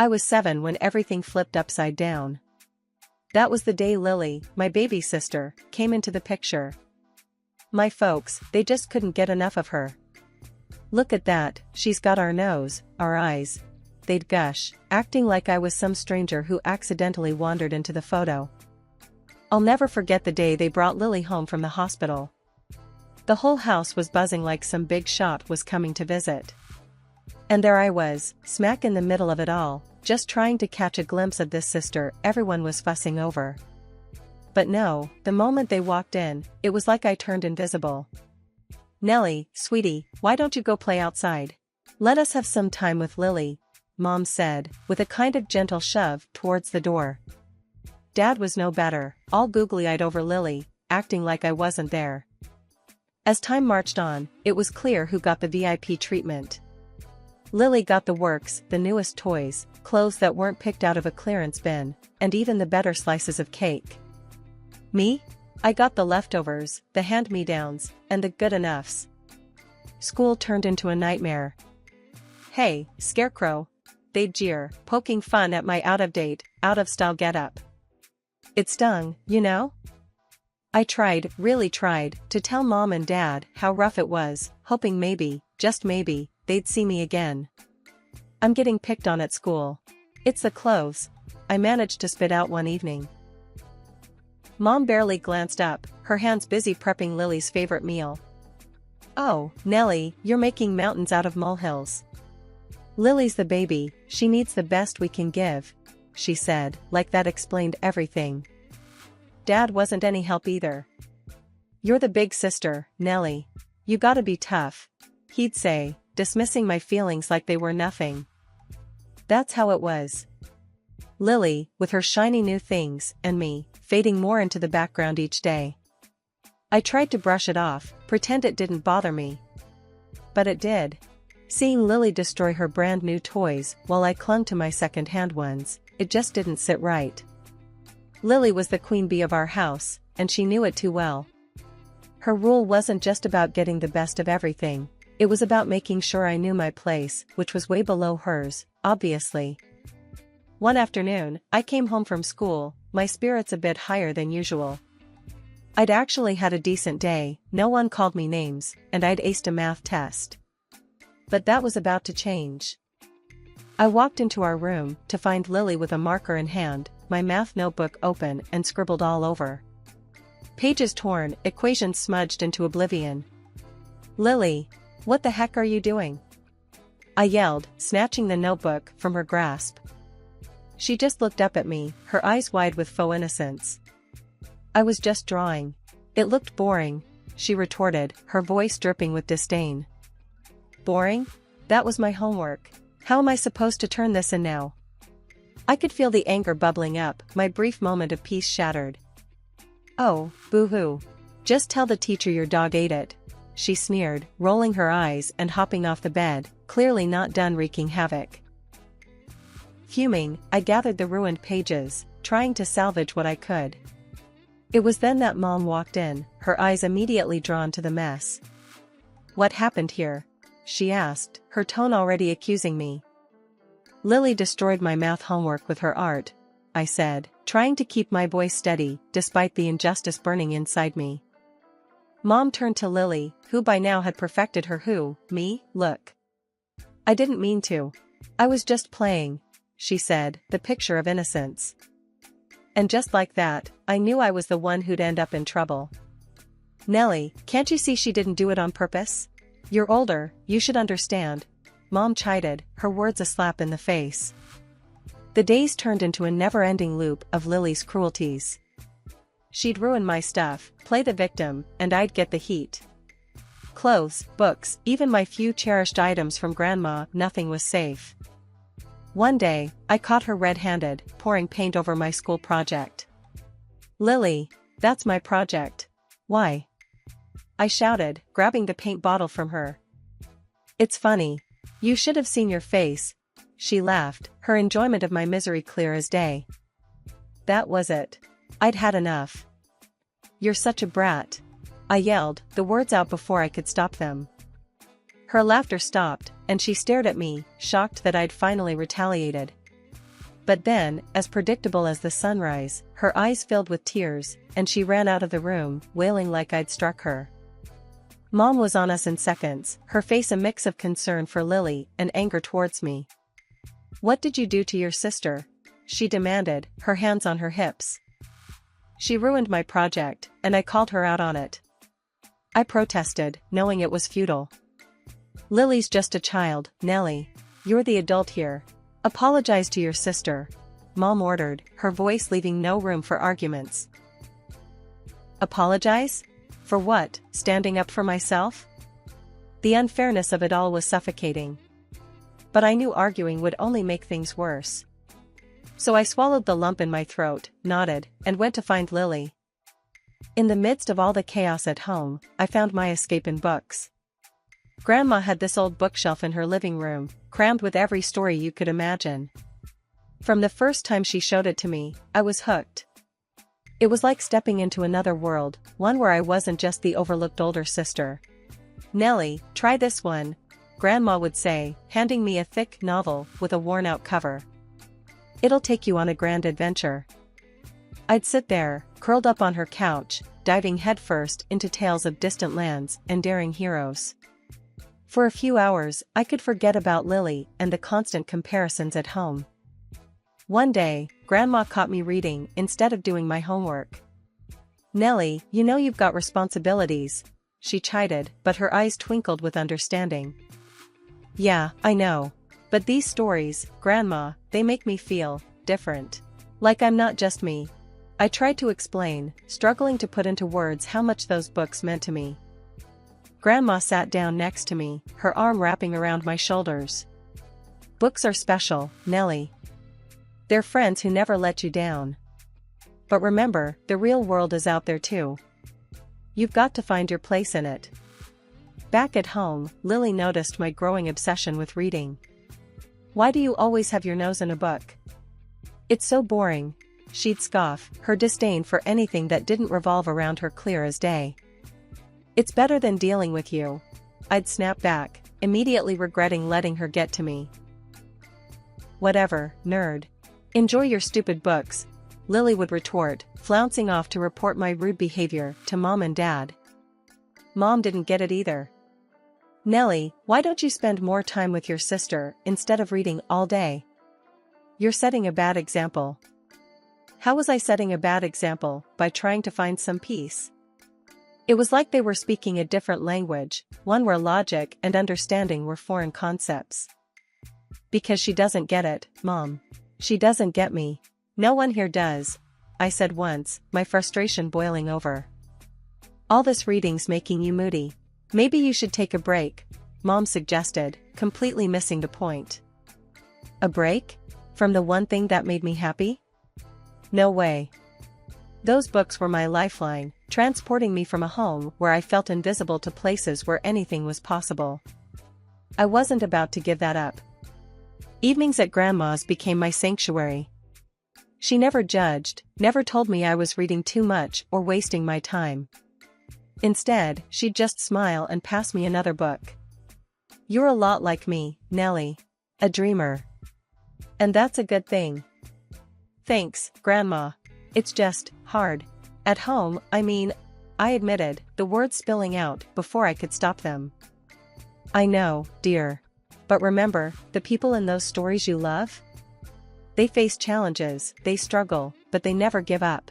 I was 7 when everything flipped upside down. That was the day Lily, my baby sister, came into the picture. My folks, they just couldn't get enough of her. "Look at that, she's got our nose, our eyes," they'd gush, acting like I was some stranger who accidentally wandered into the photo. I'll never forget the day they brought Lily home from the hospital. The whole house was buzzing like some big shot was coming to visit. And there I was, smack in the middle of it all, just trying to catch a glimpse of this sister everyone was fussing over. But no, the moment they walked in, it was like I turned invisible. "Nellie, sweetie, why don't you go play outside? Let us have some time with Lily," Mom said, with a kind of gentle shove towards the door. Dad was no better, all googly-eyed over Lily, acting like I wasn't there. As time marched on, it was clear who got the VIP treatment. Lily got the works, the newest toys, clothes that weren't picked out of a clearance bin, and even the better slices of cake. Me? I got the leftovers, the hand-me-downs, and the good-enoughs. School turned into a nightmare. "Hey, Scarecrow," they'd jeer, poking fun at my out-of-date, out-of-style getup. It stung, you know? I tried, really tried, to tell Mom and Dad how rough it was, hoping maybe, just maybe, they'd see me again. "I'm getting picked on at school. It's the clothes," I managed to spit out one evening. Mom barely glanced up, her hands busy prepping Lily's favorite meal. "Oh, Nellie, you're making mountains out of molehills. Lily's the baby, she needs the best we can give," she said, like that explained everything. Dad wasn't any help either. "You're the big sister, Nellie. You gotta be tough," he'd say, dismissing my feelings like they were nothing. That's how it was. Lily, with her shiny new things, and me, fading more into the background each day. I tried to brush it off, pretend it didn't bother me. But it did. Seeing Lily destroy her brand new toys while I clung to my second-hand ones, it just didn't sit right. Lily was the queen bee of our house, and she knew it too well. Her rule wasn't just about getting the best of everything, it was about making sure I knew my place, which was way below hers, obviously. One afternoon, I came home from school, my spirits a bit higher than usual. I'd actually had a decent day, no one called me names, and I'd aced a math test. But that was about to change. I walked into our room to find Lily with a marker in hand, my math notebook open and scribbled all over. Pages torn, equations smudged into oblivion. "Lily, what the heck are you doing?" I yelled, snatching the notebook from her grasp. She just looked up at me, her eyes wide with faux innocence. "I was just drawing. It looked boring," she retorted, her voice dripping with disdain. "Boring? That was my homework. How am I supposed to turn this in now?" I could feel the anger bubbling up, my brief moment of peace shattered. "Oh, boo-hoo. Just tell the teacher your dog ate it," she sneered, rolling her eyes and hopping off the bed, clearly not done wreaking havoc. Fuming, I gathered the ruined pages, trying to salvage what I could. It was then that Mom walked in, her eyes immediately drawn to the mess. "What happened here?" she asked, her tone already accusing me. "Lily destroyed my math homework with her art," I said, trying to keep my voice steady, despite the injustice burning inside me. Mom turned to Lily, who by now had perfected her me look. "I didn't mean to. I was just playing," she said, the picture of innocence. And just like that, I knew I was the one who'd end up in trouble. "Nellie, can't you see she didn't do it on purpose? You're older, you should understand," Mom chided, her words a slap in the face. The days turned into a never-ending loop of Lily's cruelties. She'd ruin my stuff, play the victim, and I'd get the heat. Clothes, books, even my few cherished items from Grandma, nothing was safe. One day, I caught her red-handed, pouring paint over my school project. "Lily, that's my project. Why?" I shouted, grabbing the paint bottle from her. "It's funny. You should have seen your face," she laughed, her enjoyment of my misery clear as day. That was it. I'd had enough. "You're such a brat," I yelled, the words out before I could stop them. Her laughter stopped, and she stared at me, shocked that I'd finally retaliated. But then, as predictable as the sunrise, her eyes filled with tears, and she ran out of the room, wailing like I'd struck her. Mom was on us in seconds, her face a mix of concern for Lily and anger towards me. "What did you do to your sister?" she demanded, her hands on her hips. "She ruined my project, and I called her out on it." I protested, knowing it was futile. "Lily's just a child, Nellie. You're the adult here. Apologize to your sister," Mom ordered, her voice leaving no room for arguments. Apologize? For what? Standing up for myself? The unfairness of it all was suffocating. But I knew arguing would only make things worse. So I swallowed the lump in my throat, nodded, and went to find Lily. In the midst of all the chaos at home, I found my escape in books. Grandma had this old bookshelf in her living room, crammed with every story you could imagine. From the first time she showed it to me, I was hooked. It was like stepping into another world, one where I wasn't just the overlooked older sister. "Nellie, try this one," Grandma would say, handing me a thick novel with a worn-out cover. "It'll take you on a grand adventure." I'd sit there, curled up on her couch, diving headfirst into tales of distant lands and daring heroes. For a few hours, I could forget about Lily and the constant comparisons at home. One day, Grandma caught me reading instead of doing my homework. "Nellie, you know you've got responsibilities," she chided, but her eyes twinkled with understanding. "Yeah, I know. But these stories, Grandma, they make me feel different. Like I'm not just me." I tried to explain, struggling to put into words how much those books meant to me. Grandma sat down next to me, her arm wrapping around my shoulders. "Books are special, Nellie. They're friends who never let you down. But remember, the real world is out there too. You've got to find your place in it." Back at home, Lily noticed my growing obsession with reading. "Why do you always have your nose in a book? It's so boring," she'd scoff, her disdain for anything that didn't revolve around her clear as day. "It's better than dealing with you," I'd snap back, immediately regretting letting her get to me. "Whatever, nerd. Enjoy your stupid books," Lily would retort, flouncing off to report my rude behavior to Mom and Dad. Mom didn't get it either. "Nellie, why don't you spend more time with your sister instead of reading all day? You're setting a bad example." How was I setting a bad example? By trying to find some peace? It was like they were speaking a different language, one where logic and understanding were foreign concepts. "Because she doesn't get it, Mom. She doesn't get me. No one here does," I said once, my frustration boiling over. "All this reading's making you moody. Maybe you should take a break," Mom suggested, completely missing the point. A break? From the one thing that made me happy? No way. Those books were my lifeline, transporting me from a home where I felt invisible to places where anything was possible. I wasn't about to give that up. Evenings at Grandma's became my sanctuary. She never judged, never told me I was reading too much or wasting my time. Instead, she'd just smile and pass me another book. "You're a lot like me, Nellie. A dreamer. And that's a good thing." "Thanks, Grandma. It's just hard. At home, I admitted, the words spilling out before I could stop them. "I know, dear. But remember, the people in those stories you love? They face challenges, they struggle, but they never give up.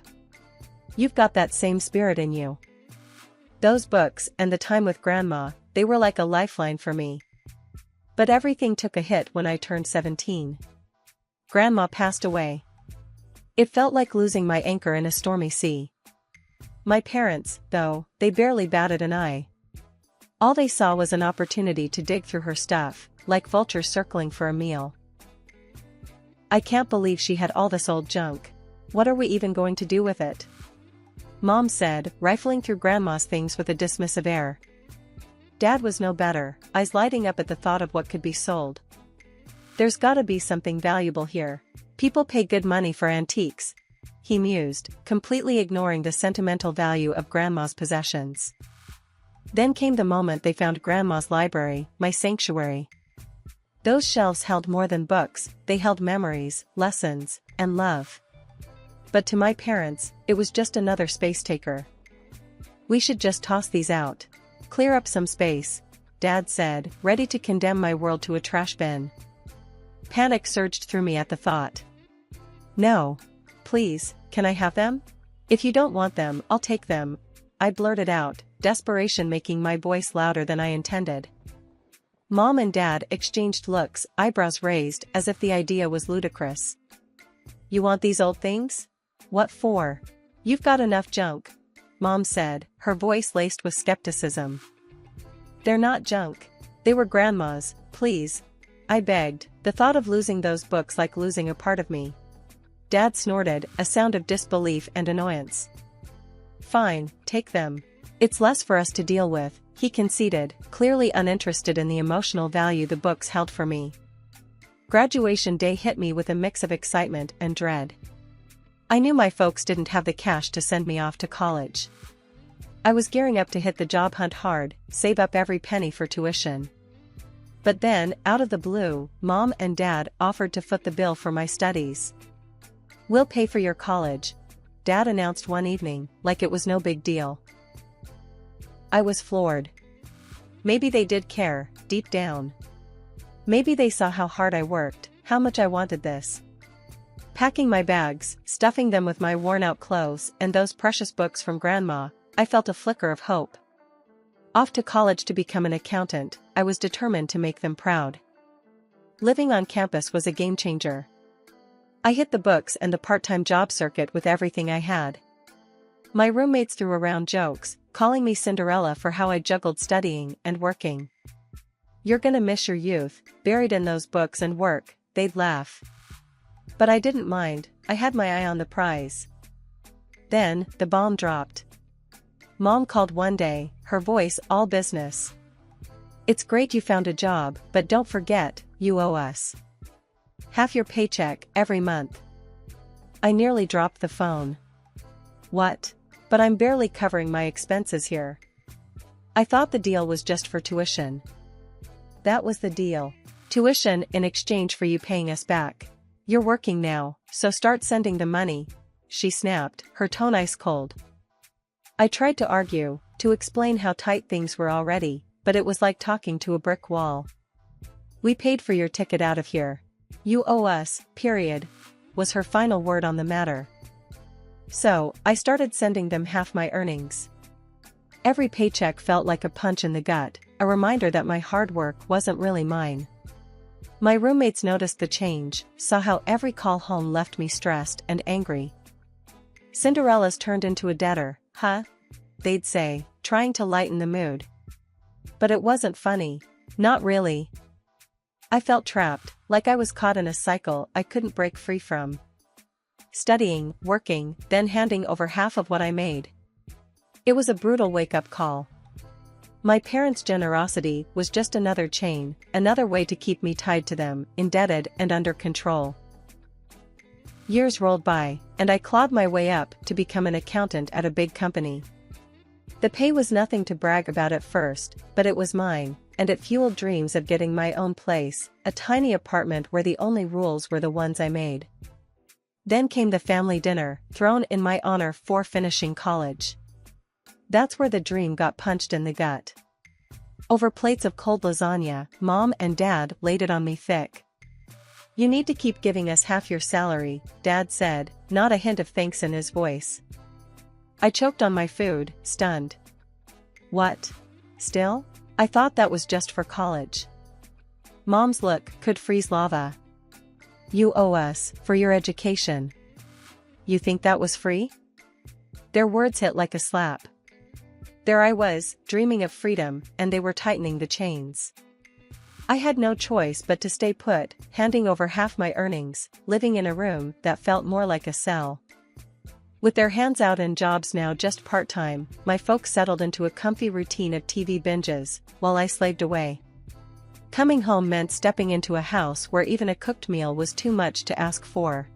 You've got that same spirit in you." Those books and the time with Grandma, they were like a lifeline for me. But everything took a hit when I turned 17. Grandma passed away. It felt like losing my anchor in a stormy sea. My parents, though, they barely batted an eye. All they saw was an opportunity to dig through her stuff, like vultures circling for a meal. "I can't believe she had all this old junk. What are we even going to do with it?" Mom said, rifling through Grandma's things with a dismissive air. Dad was no better, eyes lighting up at the thought of what could be sold. "There's gotta be something valuable here. People pay good money for antiques," he mused, completely ignoring the sentimental value of Grandma's possessions. Then came the moment they found Grandma's library, my sanctuary. Those shelves held more than books, they held memories, lessons, and love. But to my parents, it was just another space taker. We should just toss these out. Clear up some space, Dad said, ready to condemn my world to a trash bin. Panic surged through me at the thought. No. Please, can I have them? If you don't want them, I'll take them, I blurted out, desperation making my voice louder than I intended. Mom and Dad exchanged looks, eyebrows raised as if the idea was ludicrous. You want these old things? What for? You've got enough junk, Mom said, her voice laced with skepticism. They're not junk. They were Grandma's, please, I begged, the thought of losing those books like losing a part of me. Dad snorted, a sound of disbelief and annoyance. Fine, take them. It's less for us to deal with, he conceded, clearly uninterested in the emotional value the books held for me. Graduation day hit me with a mix of excitement and dread. I knew my folks didn't have the cash to send me off to college. I was gearing up to hit the job hunt hard, save up every penny for tuition. But then, out of the blue, Mom and Dad offered to foot the bill for my studies. We'll pay for your college, Dad announced one evening, like it was no big deal. I was floored. Maybe they did care, deep down. Maybe they saw how hard I worked, how much I wanted this. Packing my bags, stuffing them with my worn-out clothes and those precious books from Grandma, I felt a flicker of hope. Off to college to become an accountant, I was determined to make them proud. Living on campus was a game-changer. I hit the books and the part-time job circuit with everything I had. My roommates threw around jokes, calling me Cinderella for how I juggled studying and working. You're gonna miss your youth, buried in those books and work, they'd laugh. But I didn't mind, I had my eye on the prize. Then, the bomb dropped. Mom called one day, her voice all business. It's great you found a job, but don't forget, you owe us half your paycheck every month. I nearly dropped the phone. What? But I'm barely covering my expenses here. I thought the deal was just for tuition. That was the deal. Tuition in exchange for you paying us back. You're working now, so start sending the money, she snapped, her tone ice cold. I tried to argue, to explain how tight things were already, but it was like talking to a brick wall. We paid for your ticket out of here. You owe us, period, was her final word on the matter. So, I started sending them half my earnings. Every paycheck felt like a punch in the gut, a reminder that my hard work wasn't really mine. My roommates noticed the change, saw how every call home left me stressed and angry. Cinderella's turned into a debtor, huh? They'd say, trying to lighten the mood. But it wasn't funny. Not really. I felt trapped, like I was caught in a cycle I couldn't break free from. Studying, working, then handing over half of what I made. It was a brutal wake-up call. My parents' generosity was just another chain, another way to keep me tied to them, indebted and under control. Years rolled by, and I clawed my way up to become an accountant at a big company. The pay was nothing to brag about at first, but it was mine, and it fueled dreams of getting my own place, a tiny apartment where the only rules were the ones I made. Then came the family dinner, thrown in my honor for finishing college. That's where the dream got punched in the gut. Over plates of cold lasagna, Mom and Dad laid it on me thick. You need to keep giving us half your salary, Dad said, not a hint of thanks in his voice. I choked on my food, stunned. What? Still? I thought that was just for college. Mom's look could freeze lava. You owe us, for your education. You think that was free? Their words hit like a slap. There I was, dreaming of freedom, and they were tightening the chains. I had no choice but to stay put, handing over half my earnings, living in a room that felt more like a cell. With their hands out and jobs now just part-time, my folks settled into a comfy routine of TV binges, while I slaved away. Coming home meant stepping into a house where even a cooked meal was too much to ask for.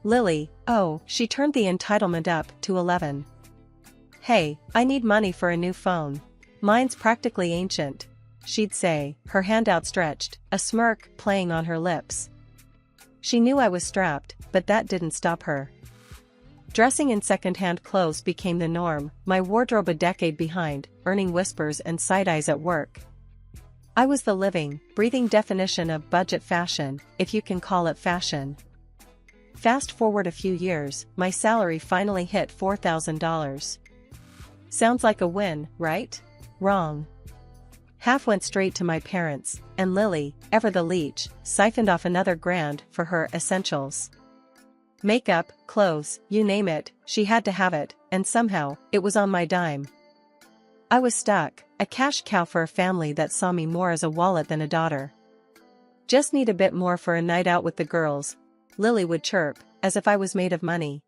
Lily, oh, she turned the entitlement up to 11. Hey, I need money for a new phone. Mine's practically ancient. she'd say, her hand outstretched, a smirk playing on her lips. She knew I was strapped, but that didn't stop her. Dressing in second-hand clothes became the norm, my wardrobe a decade behind, earning whispers and side-eyes at work. I was the living, breathing definition of budget fashion, if you can call it fashion. Fast forward a few years, my salary finally hit $4,000. Sounds like a win, right? Wrong. Half went straight to my parents, and Lily, ever the leech, siphoned off another grand for her essentials. Makeup, clothes, you name it, she had to have it, and somehow, it was on my dime. I was stuck, a cash cow for a family that saw me more as a wallet than a daughter. Just need a bit more for a night out with the girls, Lily would chirp, as if I was made of money.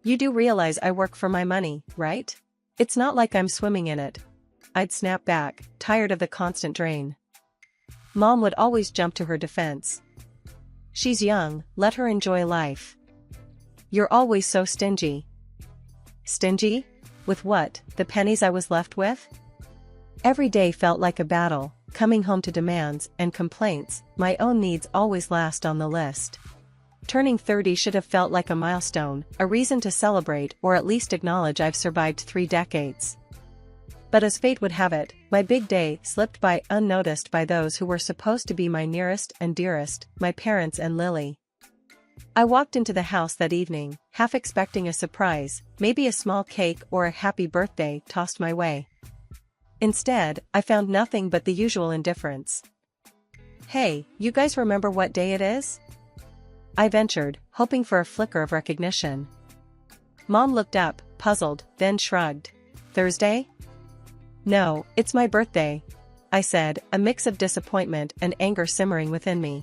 You do realize I work for my money, right? It's not like I'm swimming in it. I'd snap back, tired of the constant drain. Mom would always jump to her defense. She's young, let her enjoy life. You're always so stingy. Stingy? With what, the pennies I was left with? Every day felt like a battle, coming home to demands and complaints, my own needs always last on the list. Turning 30 should have felt like a milestone, a reason to celebrate or at least acknowledge I've survived 3 decades. But as fate would have it, my big day slipped by unnoticed by those who were supposed to be my nearest and dearest, my parents and Lily. I walked into the house that evening, half expecting a surprise, maybe a small cake or a happy birthday tossed my way. Instead, I found nothing but the usual indifference. Hey, you guys remember what day it is? I ventured, hoping for a flicker of recognition. Mom looked up, puzzled, then shrugged. Thursday? No, it's my birthday, I said, a mix of disappointment and anger simmering within me.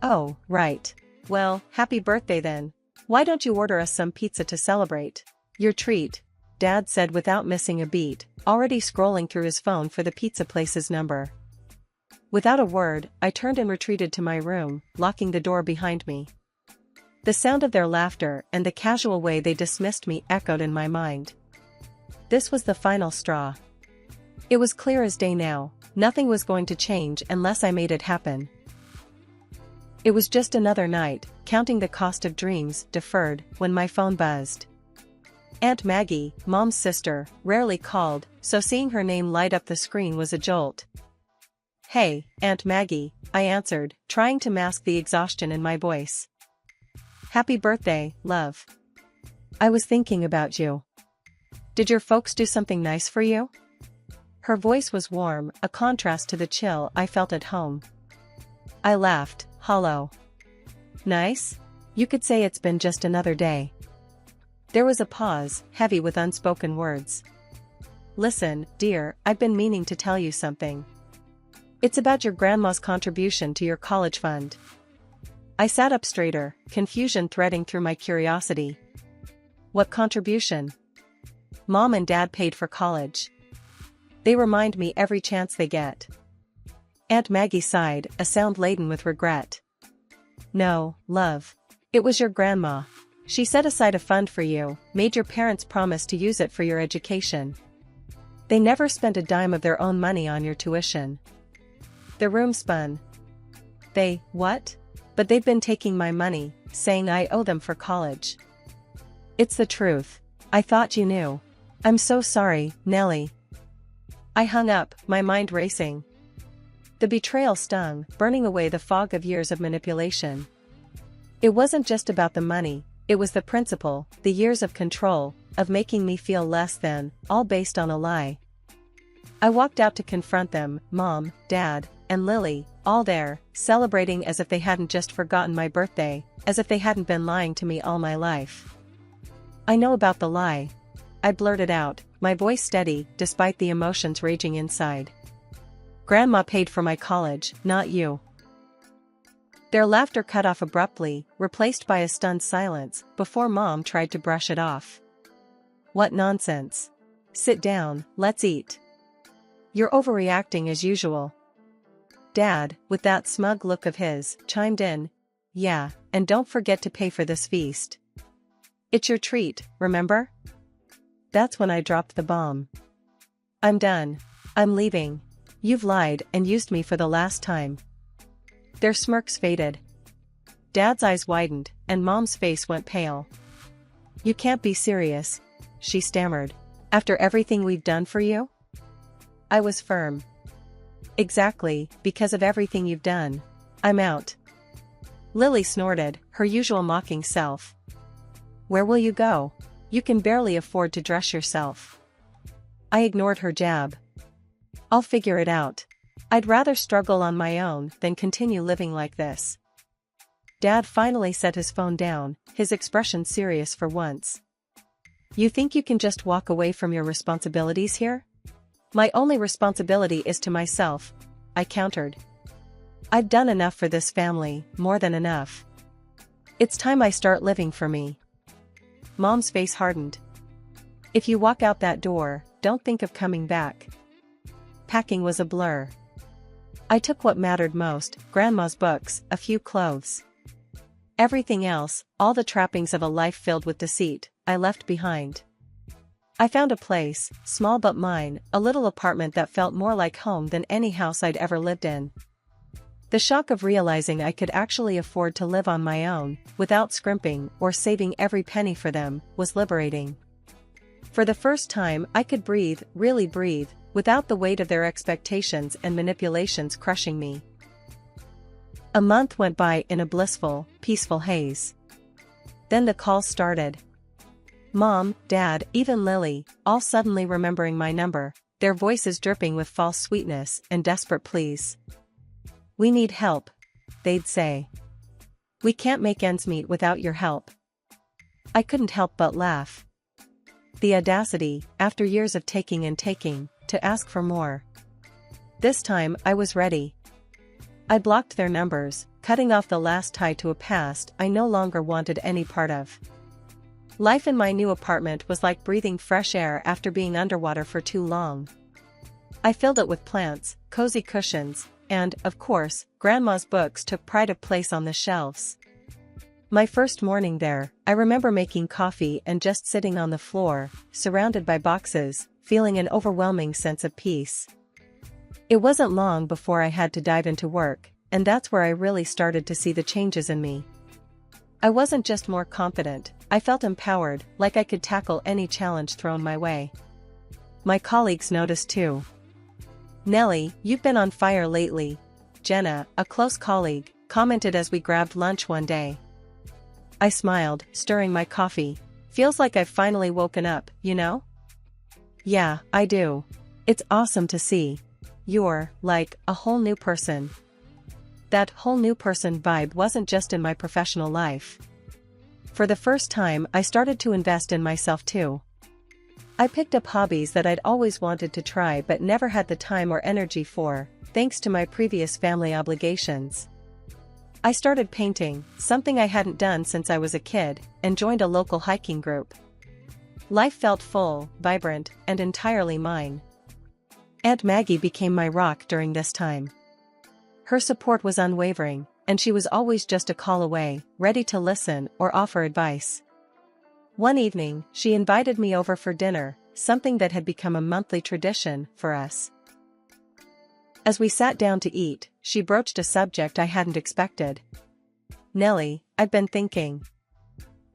Oh, right. Well, happy birthday then. Why don't you order us some pizza to celebrate? Your treat, Dad said without missing a beat, already scrolling through his phone for the pizza place's number. Without a word, I turned and retreated to my room, locking the door behind me. The sound of their laughter and the casual way they dismissed me echoed in my mind. This was the final straw. It was clear as day now, nothing was going to change unless I made it happen. It was just another night, counting the cost of dreams deferred, when my phone buzzed. Aunt Maggie, Mom's sister, rarely called, so seeing her name light up the screen was a jolt. Hey, Aunt Maggie, I answered, trying to mask the exhaustion in my voice. Happy birthday, love. I was thinking about you. Did your folks do something nice for you? Her voice was warm, a contrast to the chill I felt at home. I laughed, hollow. Nice? You could say it's been just another day. There was a pause, heavy with unspoken words. Listen, dear, I've been meaning to tell you something. It's about your grandma's contribution to your college fund. I sat up straighter, confusion threading through my curiosity. What contribution? Mom and Dad paid for college. They remind me every chance they get. Aunt Maggie sighed, a sound laden with regret. No, love. It was your grandma. She set aside a fund for you, made your parents promise to use it for your education. They never spent a dime of their own money on your tuition. The room spun. They, what? But they've been taking my money, saying I owe them for college. It's the truth. I thought you knew. I'm so sorry, Nellie. I hung up, my mind racing. The betrayal stung, burning away the fog of years of manipulation. It wasn't just about the money, it was the principle, the years of control, of making me feel less than, all based on a lie. I walked out to confront them, Mom, Dad, and Lily, all there, celebrating as if they hadn't just forgotten my birthday, as if they hadn't been lying to me all my life. I know about the lie. I blurted out, my voice steady, despite the emotions raging inside. Grandma paid for my college, not you. Their laughter cut off abruptly, replaced by a stunned silence, before Mom tried to brush it off. What nonsense. Sit down, let's eat. You're overreacting as usual. Dad, with that smug look of his, chimed in. Yeah, and don't forget to pay for this feast. It's your treat, remember? That's when I dropped the bomb. I'm done. I'm leaving. You've lied and used me for the last time. Their smirks faded. Dad's eyes widened, and Mom's face went pale. You can't be serious, she stammered. After everything we've done for you? I was firm. Exactly, because of everything you've done. I'm out. Lily snorted, her usual mocking self. Where will you go? You can barely afford to dress yourself. I ignored her jab. I'll figure it out. I'd rather struggle on my own than continue living like this. Dad finally set his phone down, his expression serious for once. You think you can just walk away from your responsibilities here? My only responsibility is to myself, I countered. I've done enough for this family, more than enough. It's time I start living for me. Mom's face hardened. If you walk out that door, don't think of coming back. Packing was a blur. I took what mattered most, Grandma's books, a few clothes. Everything else, all the trappings of a life filled with deceit, I left behind. I found a place, small but mine, a little apartment that felt more like home than any house I'd ever lived in. The shock of realizing I could actually afford to live on my own, without scrimping or saving every penny for them, was liberating. For the first time, I could breathe, really breathe, without the weight of their expectations and manipulations crushing me. A month went by in a blissful, peaceful haze. Then the calls started. Mom, Dad, even Lily, all suddenly remembering my number, their voices dripping with false sweetness and desperate pleas. We need help, they'd say. We can't make ends meet without your help. I couldn't help but laugh. The audacity, after years of taking and taking, to ask for more. This time, I was ready. I blocked their numbers, cutting off the last tie to a past I no longer wanted any part of. Life in my new apartment was like breathing fresh air after being underwater for too long. I filled it with plants, cozy cushions, and, of course, Grandma's books took pride of place on the shelves. My first morning there, I remember making coffee and just sitting on the floor, surrounded by boxes, feeling an overwhelming sense of peace. It wasn't long before I had to dive into work, and that's where I really started to see the changes in me. I wasn't just more confident, I felt empowered, like I could tackle any challenge thrown my way. My colleagues noticed too. Nellie, you've been on fire lately, Jenna, a close colleague, commented as we grabbed lunch one day. I smiled, stirring my coffee. Feels like I've finally woken up, you know? Yeah, I do. It's awesome to see. You're, like, a whole new person. That whole new person vibe wasn't just in my professional life. For the first time, I started to invest in myself too. I picked up hobbies that I'd always wanted to try but never had the time or energy for, thanks to my previous family obligations. I started painting, something I hadn't done since I was a kid, and joined a local hiking group. Life felt full, vibrant, and entirely mine. Aunt Maggie became my rock during this time. Her support was unwavering, and she was always just a call away, ready to listen or offer advice. One evening, she invited me over for dinner, something that had become a monthly tradition for us. As we sat down to eat, she broached a subject I hadn't expected. Nellie, I've been thinking.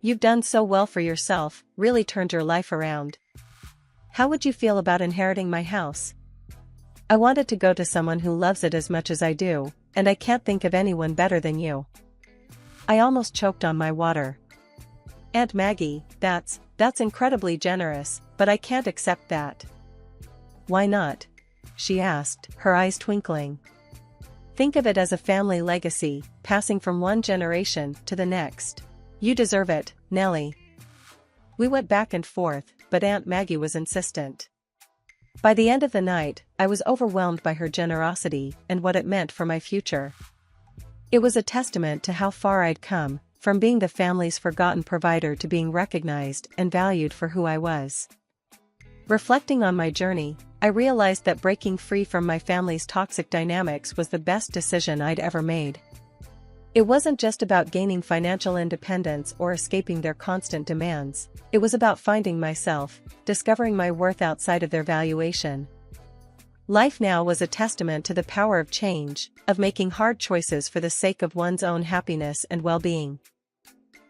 You've done so well for yourself, really turned your life around. How would you feel about inheriting my house? I wanted to go to someone who loves it as much as I do, and I can't think of anyone better than you. I almost choked on my water. Aunt Maggie, that's incredibly generous, but I can't accept that. Why not? She asked, her eyes twinkling. Think of it as a family legacy, passing from one generation to the next. You deserve it, Nellie. We went back and forth, but Aunt Maggie was insistent. By the end of the night, I was overwhelmed by her generosity and what it meant for my future. It was a testament to how far I'd come, from being the family's forgotten provider to being recognized and valued for who I was. Reflecting on my journey, I realized that breaking free from my family's toxic dynamics was the best decision I'd ever made. It wasn't just about gaining financial independence or escaping their constant demands, it was about finding myself, discovering my worth outside of their valuation. Life now was a testament to the power of change, of making hard choices for the sake of one's own happiness and well-being.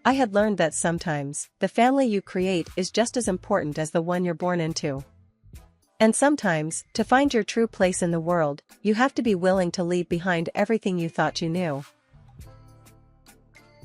I had learned that sometimes, the family you create is just as important as the one you're born into. And sometimes, to find your true place in the world, you have to be willing to leave behind everything you thought you knew.